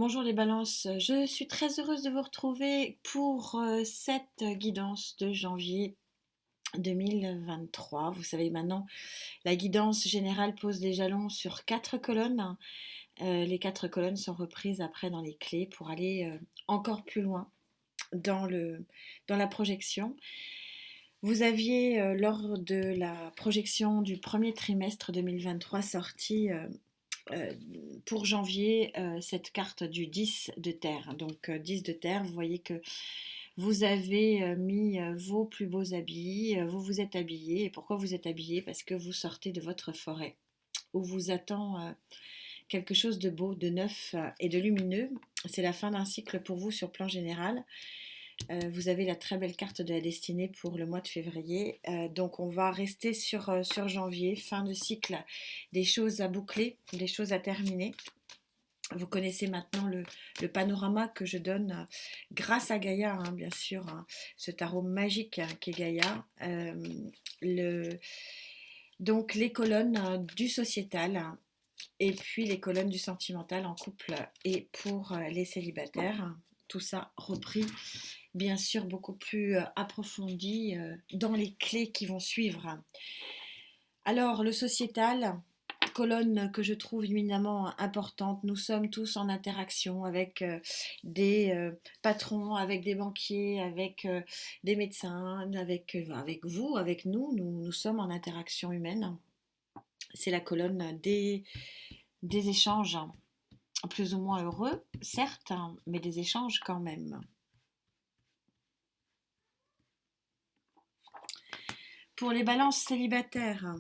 Bonjour les balances, je suis très heureuse de vous retrouver pour cette guidance de janvier 2023. Vous savez maintenant, la guidance générale pose des jalons sur 4 colonnes. Les 4 colonnes sont reprises après dans les clés pour aller encore plus loin dans, dans la projection. Vous aviez, lors de la projection du premier trimestre 2023, sorti euh, pour janvier cette carte du 10 de terre. Donc 10 de terre, vous voyez que vous avez mis vos plus beaux habits, vous vous êtes habillé. Et pourquoi vous êtes habillé? Parce que vous sortez de votre forêt où vous attend quelque chose de beau, de neuf et de lumineux. C'est la fin d'un cycle pour vous sur plan général. Vous avez la très belle carte de la destinée pour le mois de février. Donc on va rester sur janvier, fin de cycle, des choses à boucler, des choses à terminer. Vous connaissez maintenant le panorama que je donne grâce à Gaïa, hein, bien sûr, hein, ce tarot magique qu'est Gaïa. Donc les colonnes du sociétal et puis les colonnes du sentimental en couple et pour les célibataires. Tout ça repris, bien sûr, beaucoup plus approfondi dans les clés qui vont suivre. Alors, le sociétal, colonne que je trouve éminemment importante. Nous sommes tous en interaction avec des patrons, avec des banquiers, avec des médecins, avec vous, avec nous. Nous sommes en interaction humaine. C'est la colonne des échanges, plus ou moins heureux, certes, mais des échanges quand même. Pour les balances célibataires,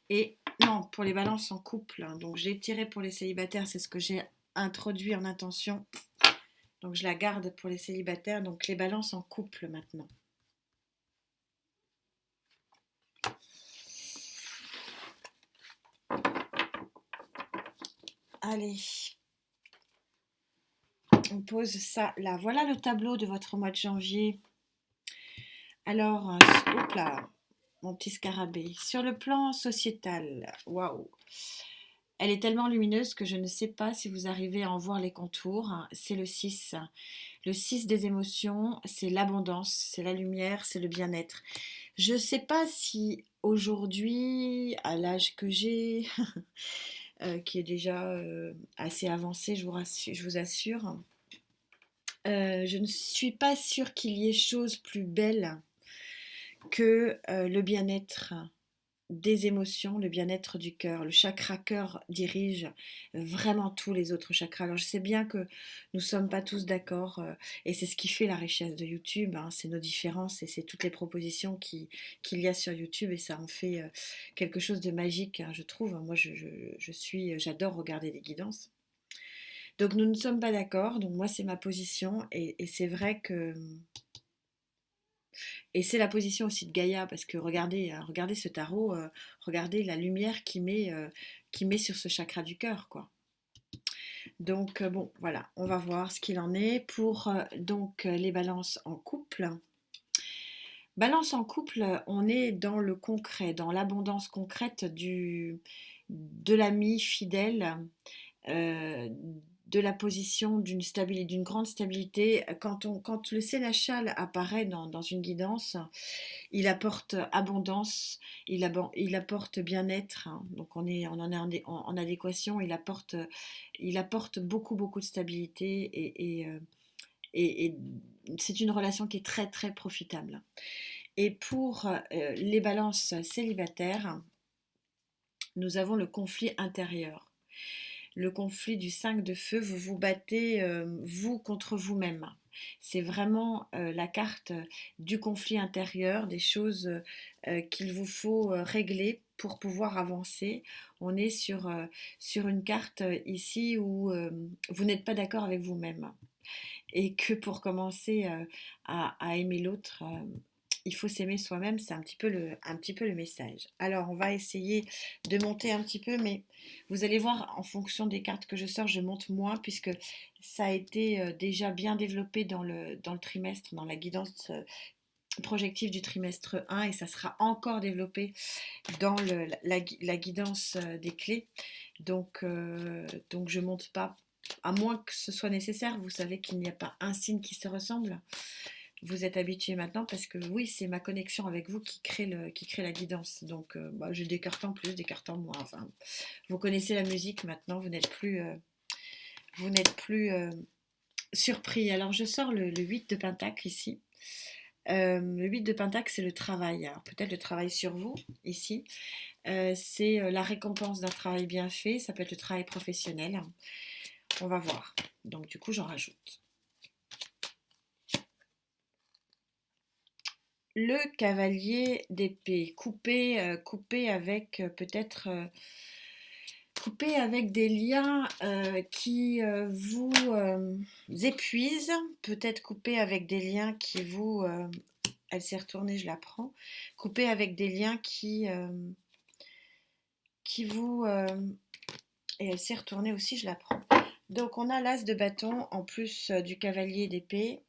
et non, pour les balances en couple, donc j'ai tiré pour les célibataires, c'est ce que j'ai introduit en intention. Donc je la garde pour les célibataires. Donc les balances en couple maintenant. Allez, on pose ça là. Voilà le tableau de votre mois de janvier. Alors, hop là, mon petit scarabée. Sur le plan sociétal, waouh, elle est tellement lumineuse que je ne sais pas si vous arrivez à en voir les contours. C'est le 6. Le 6 des émotions, c'est l'abondance, c'est la lumière, c'est le bien-être. Je ne sais pas si aujourd'hui, à l'âge que j'ai, qui est déjà assez avancé, je vous assure, je ne suis pas sûre qu'il y ait chose plus belle que le bien-être des émotions, le bien-être du cœur. Le chakra cœur dirige vraiment tous les autres chakras. Alors je sais bien que nous ne sommes pas tous d'accord et c'est ce qui fait la richesse de YouTube, hein, c'est nos différences et c'est toutes les propositions qu'il y a sur YouTube et ça en fait quelque chose de magique, hein, je trouve. Moi j'adore regarder des guidances. Donc nous ne sommes pas d'accord, donc moi c'est ma position et c'est vrai que et c'est la position aussi de Gaïa, parce que regardez, regardez ce tarot, regardez la lumière qui met sur ce chakra du cœur, quoi. Donc bon, voilà, on va voir ce qu'il en est pour donc les balances en couple. Balance en couple, on est dans le concret, dans l'abondance concrète de l'ami fidèle, euh, de la position d'une grande stabilité. Quand le sénéchal apparaît dans une guidance, il apporte abondance, il apporte bien-être, hein. Donc on en est en adéquation, il apporte beaucoup, beaucoup de stabilité et c'est une relation qui est très, très profitable. Et pour les balances célibataires, nous avons le conflit intérieur. Le conflit du 5 de feu, vous vous battez, vous, contre vous-même. C'est vraiment la carte du conflit intérieur, des choses qu'il vous faut régler pour pouvoir avancer. On est sur une carte ici où vous n'êtes pas d'accord avec vous-même. Et que pour commencer à aimer l'autre, il faut s'aimer soi-même, c'est un petit peu le message. Alors, on va essayer de monter un petit peu, mais vous allez voir, en fonction des cartes que je sors, je monte moins, puisque ça a été déjà bien développé dans le trimestre, dans la guidance projectif du trimestre 1 et ça sera encore développé dans la guidance des clés. Donc je ne monte pas, à moins que ce soit nécessaire. Vous savez qu'il n'y a pas un signe qui se ressemble. Vous êtes habitué maintenant parce que oui, c'est ma connexion avec vous qui crée la guidance. Donc j'ai des cartes en plus, des cartes en moins. Enfin, vous connaissez la musique maintenant, vous n'êtes plus, surpris. Alors je sors le 8 de Pentacle ici. Le 8 de Pentacle, c'est le travail. Alors, peut-être le travail sur vous, ici. C'est la récompense d'un travail bien fait. Ça peut être le travail professionnel. On va voir. Donc, du coup, j'en rajoute. Le cavalier d'épée, coupé avec peut-être... coupé avec des liens qui vous épuisent, peut-être coupé avec des liens qui vous... elle s'est retournée, je la prends. Coupé avec des liens qui vous... et elle s'est retournée aussi, je la prends. Donc on a l'as de bâton en plus du cavalier d'épée.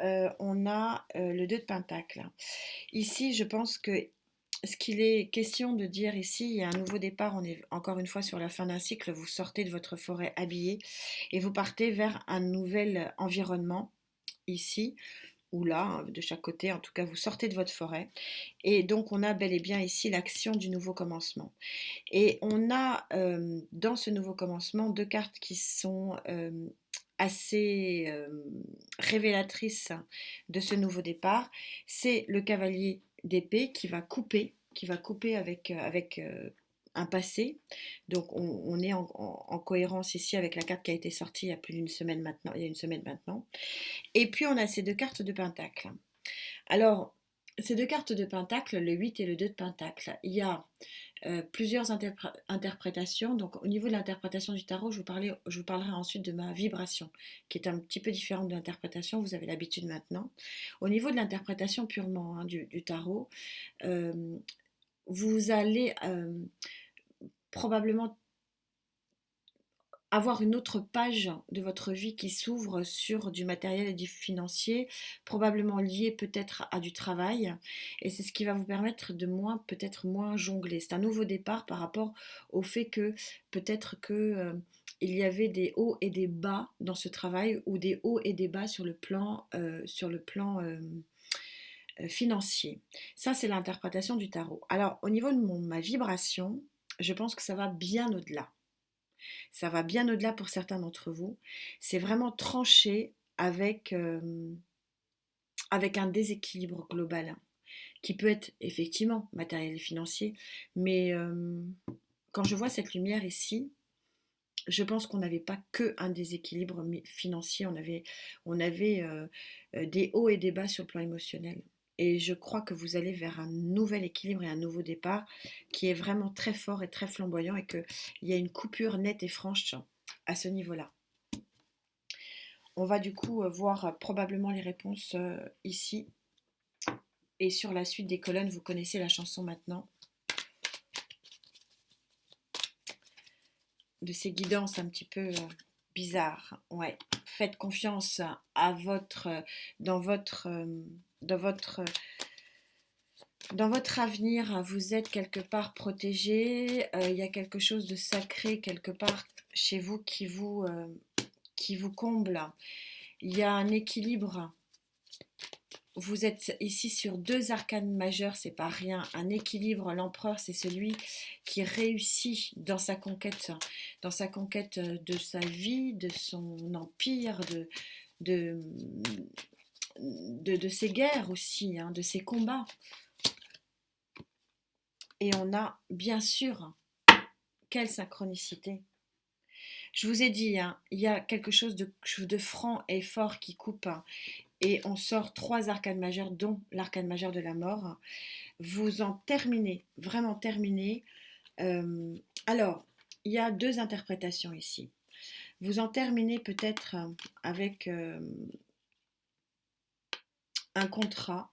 On a le 2 de pentacle. Ici, je pense que ce qu'il est question de dire ici, il y a un nouveau départ, on est encore une fois sur la fin d'un cycle, vous sortez de votre forêt habillée et vous partez vers un nouvel environnement ici ou là, de chaque côté, en tout cas vous sortez de votre forêt et donc on a bel et bien ici l'action du nouveau commencement. Et on a dans ce nouveau commencement deux cartes qui sont assez révélatrices de ce nouveau départ. C'est le cavalier d'épée qui va couper avec un passé. Donc on est en cohérence ici avec la carte qui a été sortie il y a plus d'une semaine maintenant, il y a une semaine maintenant. Et puis on a ces deux cartes de pentacle. Alors, ces deux cartes de pentacle, le 8 et le 2 de pentacle, il y a plusieurs interprétations. Donc, au niveau de l'interprétation du tarot, je vous parlerai ensuite de ma vibration, qui est un petit peu différente de l'interprétation. Vous avez l'habitude maintenant. Au niveau de l'interprétation purement du tarot, euh, vous allez probablement avoir une autre page de votre vie qui s'ouvre sur du matériel et du financier, probablement lié peut-être à du travail, et c'est ce qui va vous permettre de peut-être moins jongler. C'est un nouveau départ par rapport au fait que peut-être que il y avait des hauts et des bas dans ce travail, ou des hauts et des bas sur le plan, financier. Ça, c'est l'interprétation du tarot. Alors, au niveau de ma vibration, je pense que ça va bien au-delà. Ça va bien au-delà pour certains d'entre vous. C'est vraiment tranché avec un déséquilibre global qui peut être effectivement matériel et financier, mais quand je vois cette lumière ici, je pense qu'on n'avait pas que un déséquilibre financier, on avait des hauts et des bas sur le plan émotionnel. Et je crois que vous allez vers un nouvel équilibre et un nouveau départ qui est vraiment très fort et très flamboyant, et qu'il y a une coupure nette et franche à ce niveau-là. On va du coup voir probablement les réponses ici. Et sur la suite des colonnes, vous connaissez la chanson maintenant. De ces guidances un petit peu bizarres. Ouais. Faites confiance à dans votre avenir. Vous êtes quelque part protégé. Il y a quelque chose de sacré quelque part chez vous qui vous comble. Il y a un équilibre. Vous êtes ici sur deux arcanes majeures, c'est pas rien. Un équilibre, l'empereur, c'est celui qui réussit dans sa conquête de sa vie, de son empire, de ses guerres aussi, de ses combats. Et on a, bien sûr, quelle synchronicité. Je vous ai dit, il y a quelque chose de franc et fort qui coupe. Et on sort trois arcanes majeures, dont l'arcane majeur de la mort. Vous en terminez, vraiment terminez. Alors, il y a deux interprétations ici. Vous en terminez peut-être avec un contrat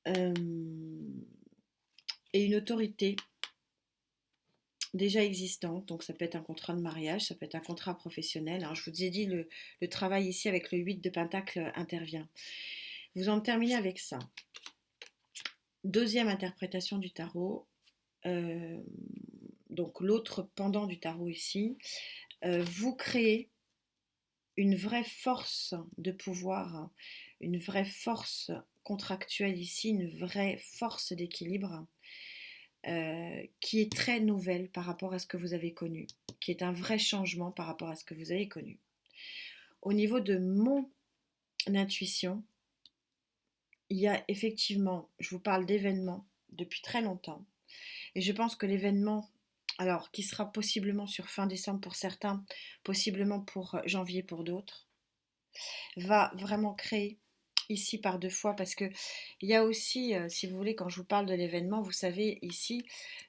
et une autorité déjà existante. Donc ça peut être un contrat de mariage, ça peut être un contrat professionnel. Alors, je vous ai dit, le travail ici avec le 8 de Pentacle intervient. Vous en terminez avec ça. Deuxième interprétation du tarot. Donc l'autre pendant du tarot ici. Vous créez une vraie force de pouvoir, une vraie force contractuelle ici, une vraie force d'équilibre qui est très nouvelle par rapport à ce que vous avez connu, qui est un vrai changement par rapport à ce que vous avez connu. Au niveau de mon intuition, il y a effectivement, je vous parle d'événements depuis très longtemps, et je pense que l'événement, alors qui sera possiblement sur fin décembre pour certains, possiblement pour janvier pour d'autres, va vraiment créer ici par deux fois parce que il y a aussi, si vous voulez, quand je vous parle de l'événement, vous savez, ici,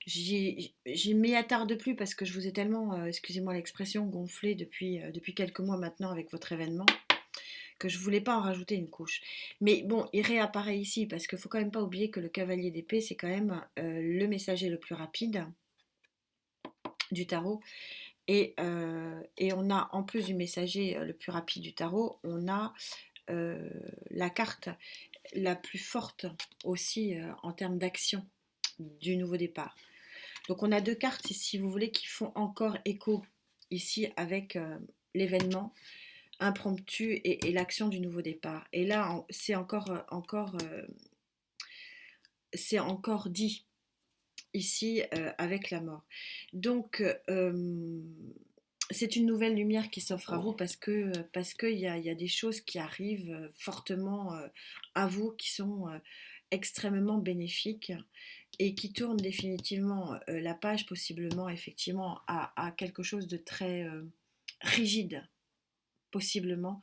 j'y m'y attarde plus parce que je vous ai tellement, excusez-moi l'expression, gonflé depuis quelques mois maintenant avec votre événement que je voulais pas en rajouter une couche. Mais bon, il réapparaît ici parce qu'il faut quand même pas oublier que le cavalier d'épée, c'est quand même le messager le plus rapide du tarot. Et on a, en plus du messager le plus rapide du tarot, on a la carte la plus forte aussi en termes d'action du nouveau départ. Donc on a deux cartes, si vous voulez, qui font encore écho ici avec l'événement impromptu et l'action du nouveau départ. Et là, c'est encore dit ici avec la mort. Donc c'est une nouvelle lumière qui s'offre à vous parce qu'il y a des choses qui arrivent fortement à vous, qui sont extrêmement bénéfiques et qui tournent définitivement la page possiblement effectivement à quelque chose de très rigide, possiblement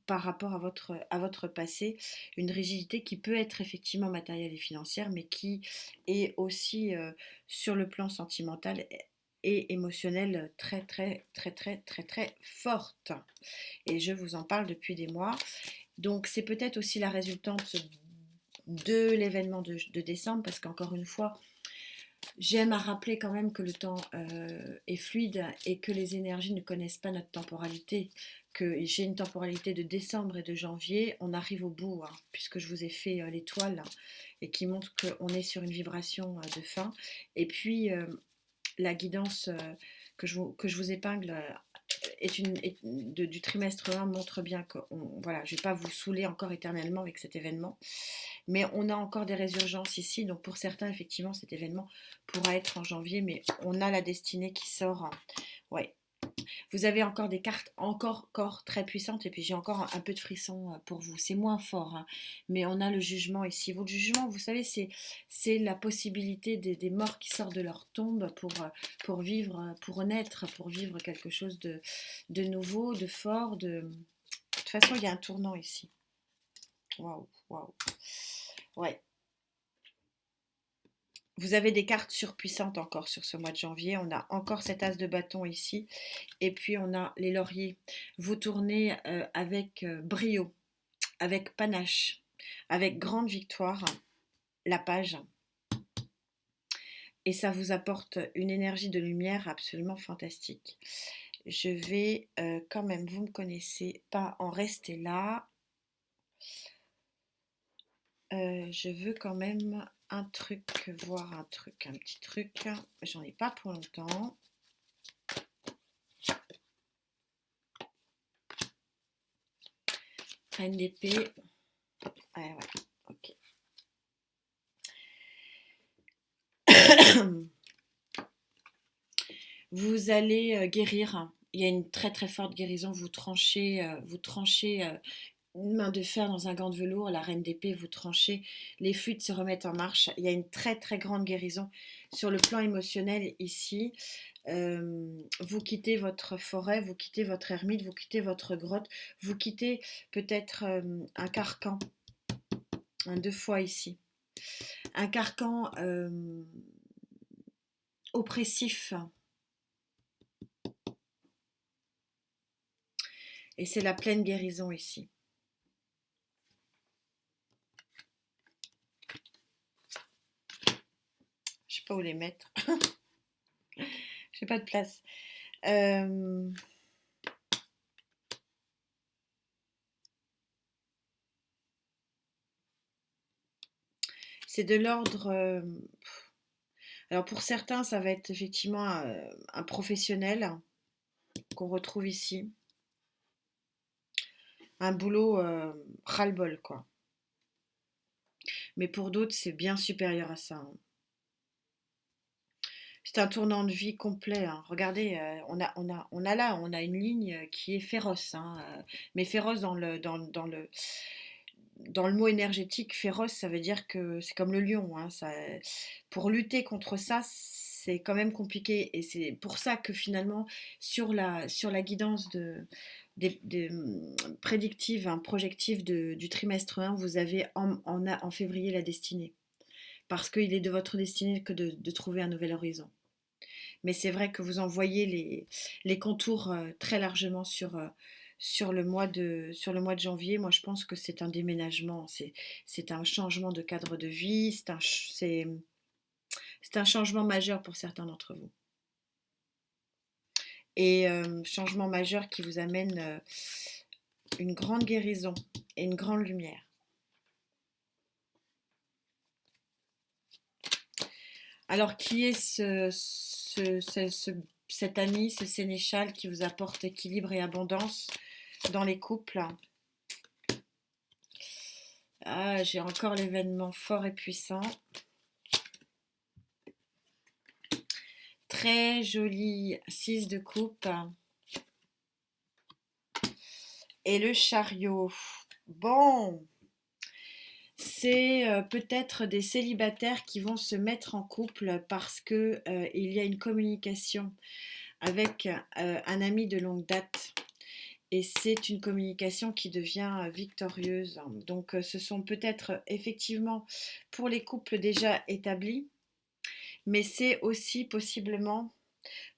par rapport à votre passé, une rigidité qui peut être effectivement matérielle et financière, mais qui est aussi sur le plan sentimental et émotionnel très très très très très très forte. Et je vous en parle depuis des mois. Donc c'est peut-être aussi la résultante de l'événement de décembre, parce qu'encore une fois, j'aime à rappeler quand même que le temps est fluide et que les énergies ne connaissent pas notre temporalité, que j'ai une temporalité de décembre et de janvier, on arrive au bout, hein, puisque je vous ai fait l'étoile hein, et qui montre qu'on est sur une vibration de fin. Et puis la guidance que je vous épingle du trimestre 1 montre bien que voilà, je ne vais pas vous saouler encore éternellement avec cet événement. Mais on a encore des résurgences ici, donc pour certains, effectivement, cet événement pourra être en janvier, mais on a la destinée qui sort. Ouais. Vous avez encore des cartes encore très puissantes, et puis j'ai encore un peu de frisson pour vous. C'est moins fort, hein, mais on a le jugement ici. Votre jugement, vous savez, c'est la possibilité des morts qui sortent de leur tombe pour vivre, pour renaître, pour vivre quelque chose de nouveau, de fort. De toute façon, il y a un tournant ici. Waouh, waouh. Ouais. Vous avez des cartes surpuissantes encore sur ce mois de janvier. On a encore cet as de bâton ici. Et puis on a les lauriers. Vous tournez avec brio, avec panache, avec grande victoire, la page. Et ça vous apporte une énergie de lumière absolument fantastique. Je vais quand même, vous me connaissez, pas en rester là. Je veux quand même un truc, voir un truc, un petit truc. J'en ai pas pour longtemps. Reine d'épée. Ouais, ok. Vous allez guérir. Il y a une très très forte guérison. Vous tranchez une main de fer dans un gant de velours. La reine d'épée, vous tranchez. Les fluides se remettent en marche. Il y a une très très grande guérison sur le plan émotionnel ici. Vous quittez votre forêt, vous quittez votre ermite, vous quittez votre grotte, vous quittez peut-être un carcan, deux fois ici. Un carcan oppressif. Et c'est la pleine guérison ici. Je sais pas où les mettre. J'ai pas de place. C'est de l'ordre... alors pour certains, ça va être effectivement un professionnel qu'on retrouve ici. Un boulot ras-le-bol, quoi. Mais pour d'autres, c'est bien supérieur à ça, hein. C'est un tournant de vie complet, hein. Regardez, on a une ligne qui est féroce, hein, mais féroce dans le mot énergétique. Féroce, ça veut dire que c'est comme le lion, hein, pour lutter contre ça, c'est quand même compliqué. Et c'est pour ça que finalement, sur la guidance prédictive, hein, projective du trimestre 1, vous avez en février la destinée. Parce qu'il est de votre destinée que de trouver un nouvel horizon. Mais c'est vrai que vous en voyez les contours très largement sur le mois de janvier. Moi, je pense que c'est un déménagement, c'est un changement de cadre de vie, c'est un changement majeur pour certains d'entre vous. Et changement majeur qui vous amène une grande guérison et une grande lumière. Alors, qui est cet ami, ce sénéchal qui vous apporte équilibre et abondance dans les couples? Ah, j'ai encore l'événement fort et puissant. Très joli 6 de coupe. Et le chariot. Bon, c'est peut-être des célibataires qui vont se mettre en couple parce que il y a une communication avec un ami de longue date. Et c'est une communication qui devient victorieuse. Donc ce sont peut-être effectivement pour les couples déjà établis, mais c'est aussi possiblement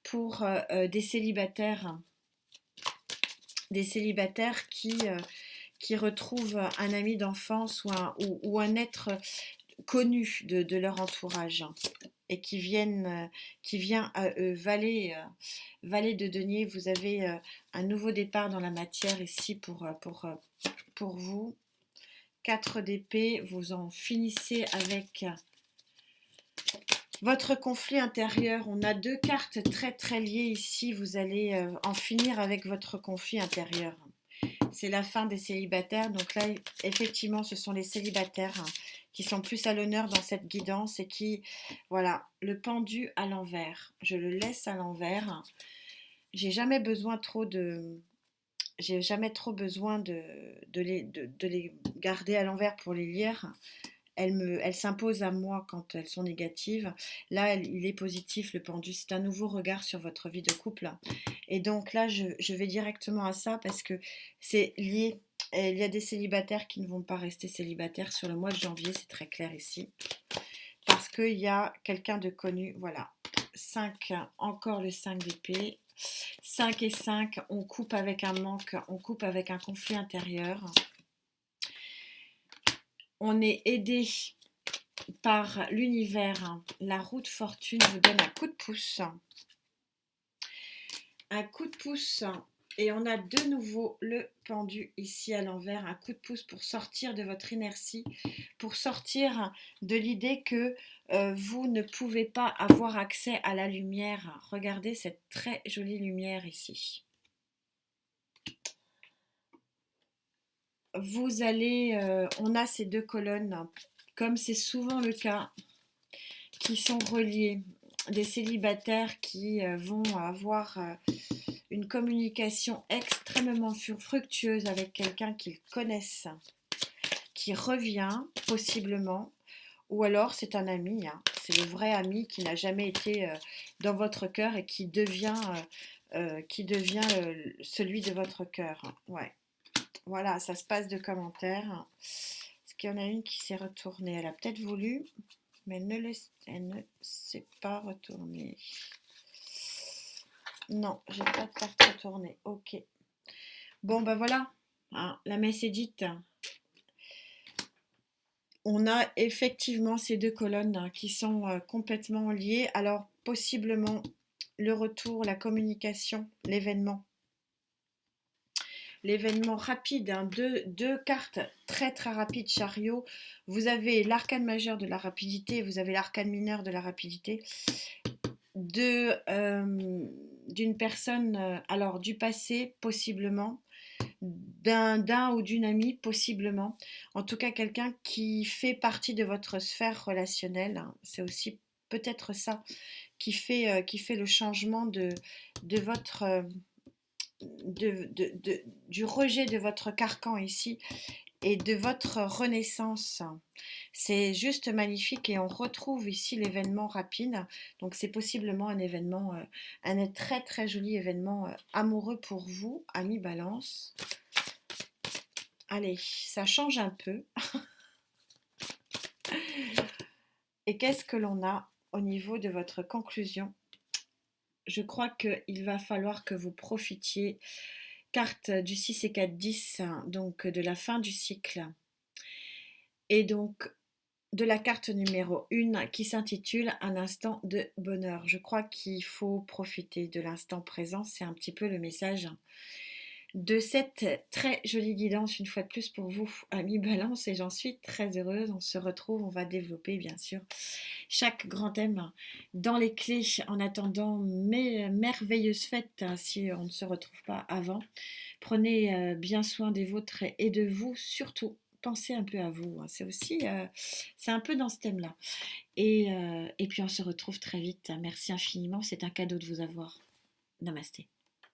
pour des célibataires qui retrouvent un ami d'enfance ou un être connu de leur entourage et qui vient à eux. Valet de denier, vous avez un nouveau départ dans la matière ici pour vous. 4 d'épée, vous en finissez avec votre conflit intérieur. On a 2 cartes très très liées ici. Vous allez en finir avec votre conflit intérieur. C'est la fin des célibataires. Donc là, effectivement, ce sont les célibataires qui sont plus à l'honneur dans cette guidance et qui, voilà, le pendu à l'envers. Je le laisse à l'envers. J'ai jamais trop besoin de les garder à l'envers pour les lire. Elles s'imposent à moi quand elles sont négatives. Là, il est positif, le pendu. C'est un nouveau regard sur votre vie de couple. Et donc là, je vais directement à ça parce que c'est lié. Il y a des célibataires qui ne vont pas rester célibataires sur le mois de janvier, c'est très clair ici. Parce qu'il y a quelqu'un de connu. Voilà. 5, encore le 5 d'épée. 5 et 5, on coupe avec un manque, on coupe avec un conflit intérieur. On est aidé par l'univers. La roue de fortune vous donne un coup de pouce. Un coup de pouce. Et on a de nouveau le pendu ici à l'envers. Un coup de pouce pour sortir de votre inertie. Pour sortir de l'idée que vous ne pouvez pas avoir accès à la lumière. Regardez cette très jolie lumière ici. Vous allez... on a ces 2 colonnes, comme c'est souvent le cas, qui sont reliées. Des célibataires qui vont avoir une communication extrêmement fructueuse avec quelqu'un qu'ils connaissent, qui revient possiblement, ou alors c'est un ami, hein, c'est le vrai ami qui n'a jamais été dans votre cœur et qui devient celui de votre cœur. Ouais. Voilà, ça se passe de commentaires. Est-ce qu'il y en a une qui s'est retournée? Elle a peut-être voulu, mais elle ne s'est pas retournée. Non, j'ai pas de carte retournée. Ok. Bon, ben voilà. Hein, la messe est dite. On a effectivement ces 2 colonnes qui sont complètement liées. Alors, possiblement, le retour, la communication, l'événement l'événement rapide, hein, deux cartes très très rapides, chariot. Vous avez l'arcane majeur de la rapidité, vous avez l'arcane mineur de la rapidité. D'une personne, alors du passé possiblement, d'un ou d'une amie possiblement, en tout cas quelqu'un qui fait partie de votre sphère relationnelle, hein. C'est aussi peut-être ça qui fait le changement de votre, du rejet de votre carcan ici et de votre renaissance. C'est juste magnifique et on retrouve ici l'événement rapide. Donc c'est possiblement un événement, un très très joli événement amoureux pour vous, ami Balance. Allez, ça change un peu. Et qu'est-ce que l'on a au niveau de votre conclusion? Je crois qu'il va falloir que vous profitiez, carte du 6 et 4, 10, donc de la fin du cycle. Et donc de la carte numéro 1 qui s'intitule Un instant de bonheur. Je crois qu'il faut profiter de l'instant présent, c'est un petit peu le message de cette très jolie guidance une fois de plus pour vous, amis Balance, et j'en suis très heureuse. On se retrouve, on va développer bien sûr chaque grand thème dans les clés en attendant mes merveilleuses fêtes, hein, si on ne se retrouve pas avant. Prenez bien soin des vôtres et de vous surtout. Pensez un peu à vous, hein. C'est aussi, c'est un peu dans ce thème-là. Et puis on se retrouve très vite. Merci infiniment, c'est un cadeau de vous avoir. Namasté.